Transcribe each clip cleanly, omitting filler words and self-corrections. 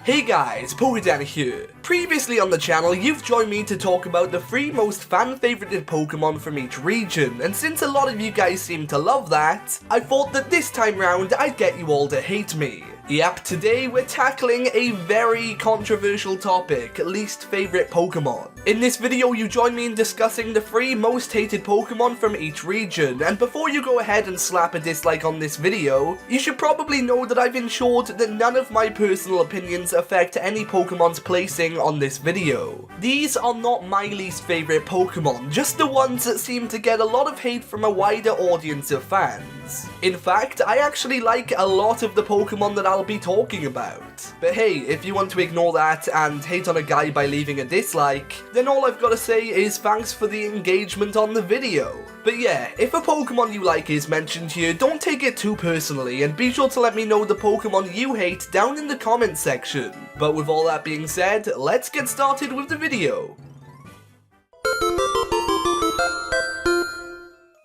Hey guys, PokeDan here. Previously on the channel, you've joined me to talk about the 3 most fan-favorited Pokemon from each region, and since a lot of you guys seem to love that, I thought that this time round I'd get you all to hate me. Yep, today we're tackling a very controversial topic, least favorite Pokemon. In this video you join me in discussing the 3 most hated Pokemon from each region, and before you go ahead and slap a dislike on this video, you should probably know that I've ensured that none of my personal opinions affect any Pokemon's placing on this video. These are not my least favorite Pokemon, just the ones that seem to get a lot of hate from a wider audience of fans. In fact, I actually like a lot of the Pokemon that I'll be talking about. But hey, if you want to ignore that and hate on a guy by leaving a dislike, then all I've got to say is thanks for the engagement on the video. But yeah, if a Pokemon you like is mentioned here, don't take it too personally, and be sure to let me know the Pokemon you hate down in the comments section. But with all that being said, let's get started with the video.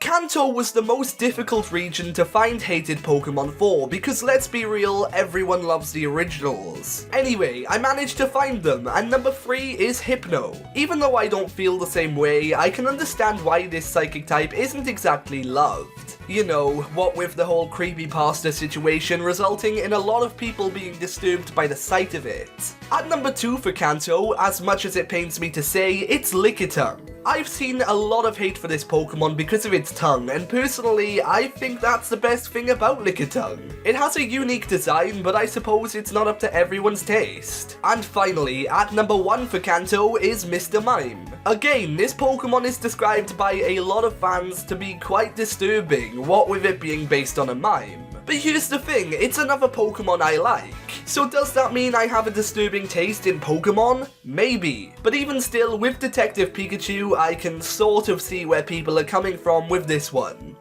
Kanto was the most difficult region to find hated Pokemon for, because let's be real, everyone loves the originals. Anyway, I managed to find them, and number 3 is Hypno. Even though I don't feel the same way, I can understand why this psychic type isn't exactly loved. You know, what with the whole creepypasta situation resulting in a lot of people being disturbed by the sight of it. At number 2 for Kanto, as much as it pains me to say, it's Lickitung. I've seen a lot of hate for this Pokemon because of its tongue, and personally, I think that's the best thing about Lickitung. It has a unique design, but I suppose it's not up to everyone's taste. And finally, at number 1 for Kanto is Mr. Mime. Again, this Pokemon is described by a lot of fans to be quite disturbing, what with it being based on a mime. But here's the thing, it's another Pokemon I like. So does that mean I have a disturbing taste in Pokemon? Maybe. But even still, with Detective Pikachu, I can sort of see where people are coming from with this one.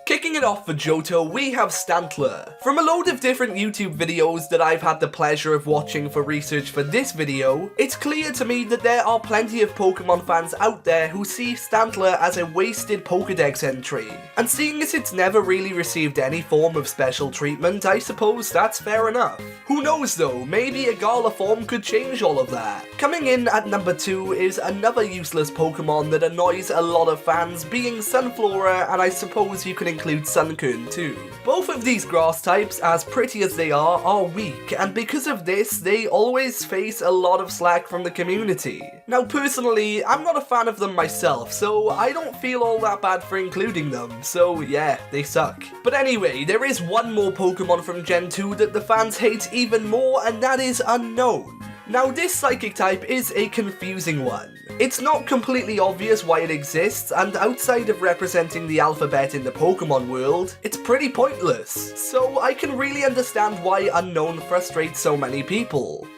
Kicking it off for Johto, we have Stantler. From a load of different YouTube videos that I've had the pleasure of watching for research for this video, it's clear to me that there are plenty of Pokemon fans out there who see Stantler as a wasted Pokedex entry. And seeing as it's never really received any form of special treatment, I suppose that's fair enough. Who knows though, maybe a Gala form could change all of that. Coming in at number 2 is another useless Pokemon that annoys a lot of fans, being Sunflora, and I suppose you can include Sunkern too. Both of these grass types, as pretty as they are weak, and because of this, they always face a lot of slack from the community. Now personally, I'm not a fan of them myself, so I don't feel all that bad for including them, so yeah, they suck. But anyway, there is one more Pokemon from Gen 2 that the fans hate even more, and that is Unknown. Now this psychic type is a confusing one. It's not completely obvious why it exists, and outside of representing the alphabet in the Pokemon world, it's pretty pointless. So I can really understand why Unknown frustrates so many people.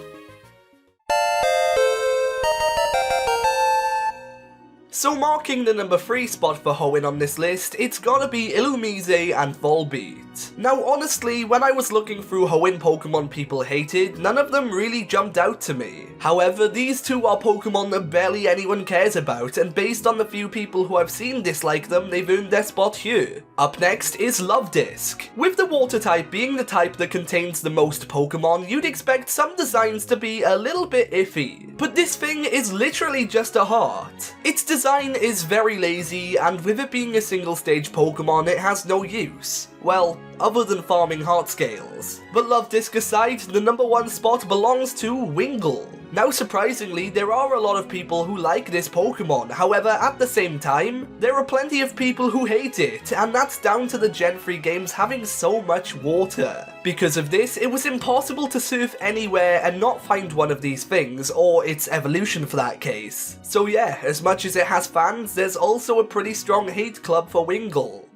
So marking the number 3 spot for Hoenn on this list, it's gotta be Illumise and Volbeat. Now honestly, when I was looking through Hoenn Pokemon people hated, none of them really jumped out to me. However, these two are Pokemon that barely anyone cares about, and based on the few people who I've seen dislike them, they've earned their spot here. Up next is Luvdisc. With the water type being the type that contains the most Pokemon, you'd expect some designs to be a little bit iffy. But this thing is literally just a heart. Its design is very lazy, and with it being a single stage Pokemon, it has no use. Well, other than farming heart scales. But Luvdisc aside, the number 1 spot belongs to Wingull. Now surprisingly, there are a lot of people who like this Pokemon, however at the same time, there are plenty of people who hate it, and that's down to the Gen 3 games having so much water. Because of this, it was impossible to surf anywhere and not find one of these things, or its evolution for that case. So yeah, as much as it has fans, there's also a pretty strong hate club for Wingull.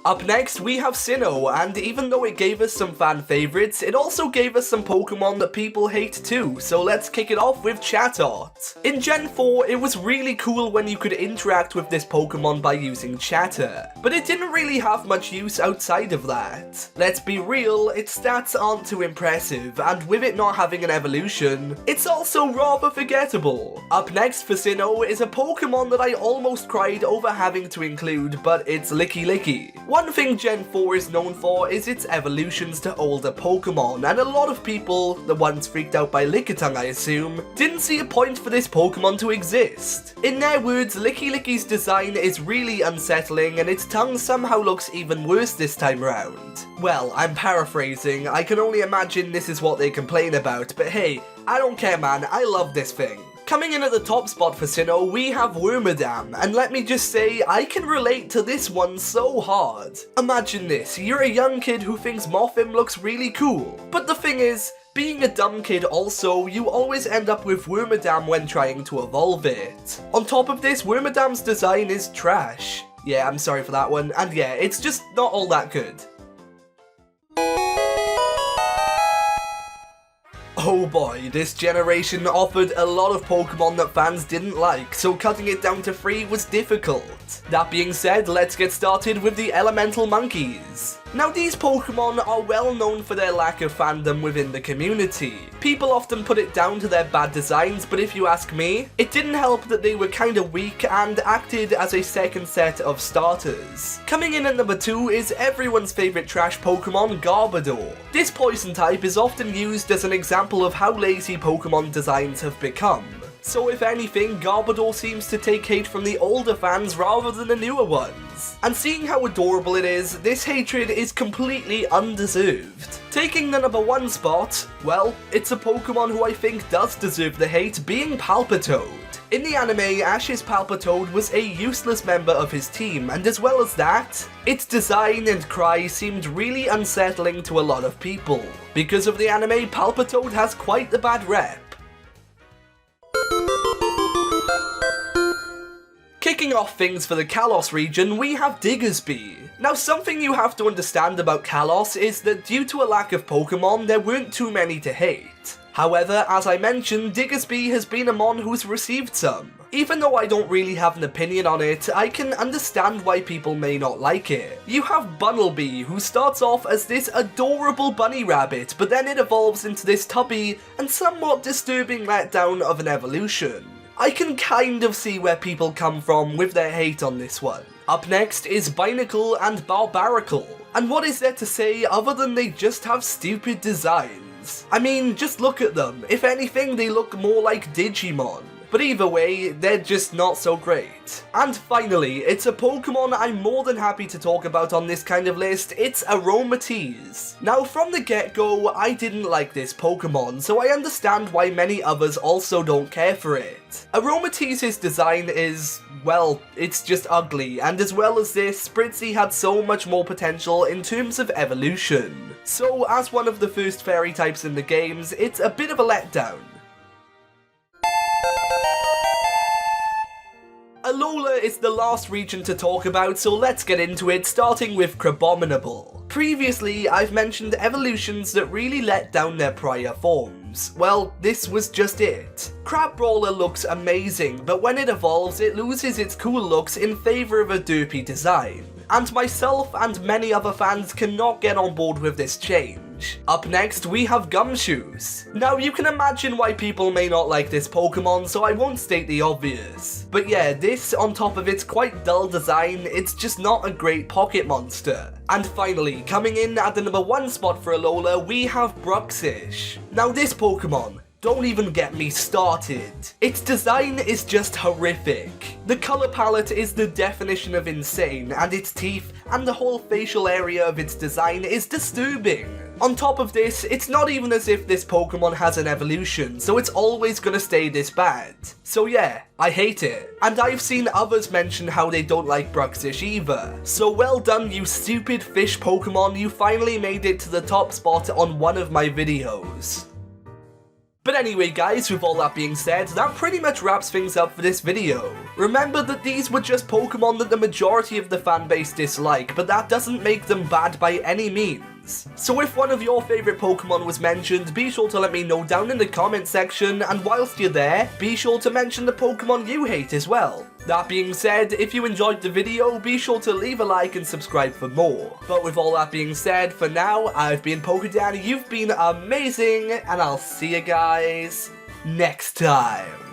Up next, we have Sinnoh, and even though it gave us some fan favorites, it also gave us some Pokemon that people hate too, so let's kick it off with Chatot. In Gen 4, it was really cool when you could interact with this Pokemon by using Chatter, but it didn't really have much use outside of that. Let's be real, its stats aren't too impressive, and with it not having an evolution, it's also rather forgettable. Up next for Sinnoh is a Pokemon that I almost cried over having to include, but it's Licky. One thing Gen 4 is known for is its evolutions to older Pokemon, and a lot of people, the ones freaked out by Lickitung I assume, didn't see a point for this Pokemon to exist. In their words, Licky's design is really unsettling and its tongue somehow looks even worse this time around. Well, I'm paraphrasing, I can only imagine this is what they complain about, but hey, I don't care man, I love this thing. Coming in at the top spot for Sinnoh, we have Wormadam, and let me just say, I can relate to this one so hard. Imagine this, you're a young kid who thinks Morphim looks really cool, but the thing is, being a dumb kid also, you always end up with Wormadam when trying to evolve it. On top of this, Wormadam's design is trash. Yeah, I'm sorry for that one, and yeah, it's just not all that good. Oh boy, this generation offered a lot of Pokemon that fans didn't like, so cutting it down to 3 was difficult. That being said, let's get started with the Elemental Monkeys. Now these Pokemon are well known for their lack of fandom within the community. People often put it down to their bad designs, but if you ask me, it didn't help that they were kinda weak and acted as a second set of starters. Coming in at number 2 is everyone's favourite trash Pokemon, Garbodor. This poison type is often used as an example of how lazy Pokemon designs have become. So if anything, Garbodor seems to take hate from the older fans rather than the newer ones. And seeing how adorable it is, this hatred is completely undeserved. Taking the number 1 spot, well, it's a Pokemon who I think does deserve the hate, being Palpitoad. In the anime, Ash's Palpitoad was a useless member of his team, and as well as that, its design and cry seemed really unsettling to a lot of people. Because of the anime, Palpitoad has quite the bad rep. Kicking off things for the Kalos region, we have Diggersby. Now something you have to understand about Kalos is that due to a lack of Pokemon, there weren't too many to hate. However, as I mentioned, Diggersby has been a mon who's received some. Even though I don't really have an opinion on it, I can understand why people may not like it. You have Bunnelby, who starts off as this adorable bunny rabbit, but then it evolves into this tubby and somewhat disturbing letdown of an evolution. I can kind of see where people come from with their hate on this one. Up next is Binacle and Barbaracle. And what is there to say other than they just have stupid designs? I mean, just look at them. If anything, they look more like Digimon. But either way, they're just not so great. And finally, it's a Pokemon I'm more than happy to talk about on this kind of list, it's Aromatisse. Now from the get-go, I didn't like this Pokemon, so I understand why many others also don't care for it. Aromatisse's design is, well, it's just ugly, and as well as this, Spritzee had so much more potential in terms of evolution. So as one of the first fairy types in the games, it's a bit of a letdown. Lola is the last region to talk about, so let's get into it, starting with Crabominable. Previously, I've mentioned evolutions that really let down their prior forms. Well, this was just it. Crabrawler looks amazing, but when it evolves, it loses its cool looks in favour of a derpy design. And myself and many other fans cannot get on board with this change. Up next, we have Gumshoes. Now, you can imagine why people may not like this Pokemon, so I won't state the obvious. But yeah, this, on top of its quite dull design, it's just not a great pocket monster. And finally, coming in at the number 1 spot for Alola, we have Bruxish. Now this Pokemon, don't even get me started. Its design is just horrific. The colour palette is the definition of insane, and its teeth and the whole facial area of its design is disturbing. On top of this, it's not even as if this Pokemon has an evolution, so it's always gonna stay this bad. So yeah, I hate it. And I've seen others mention how they don't like Bruxish either. So well done, you stupid fish Pokemon, you finally made it to the top spot on one of my videos. But anyway guys, with all that being said, that pretty much wraps things up for this video. Remember that these were just Pokemon that the majority of the fanbase dislike, but that doesn't make them bad by any means. So if one of your favourite Pokemon was mentioned, be sure to let me know down in the comment section, and whilst you're there, be sure to mention the Pokemon you hate as well. That being said, if you enjoyed the video, be sure to leave a like and subscribe for more. But with all that being said, for now, I've been PokeDan, you've been amazing, and I'll see you guys next time.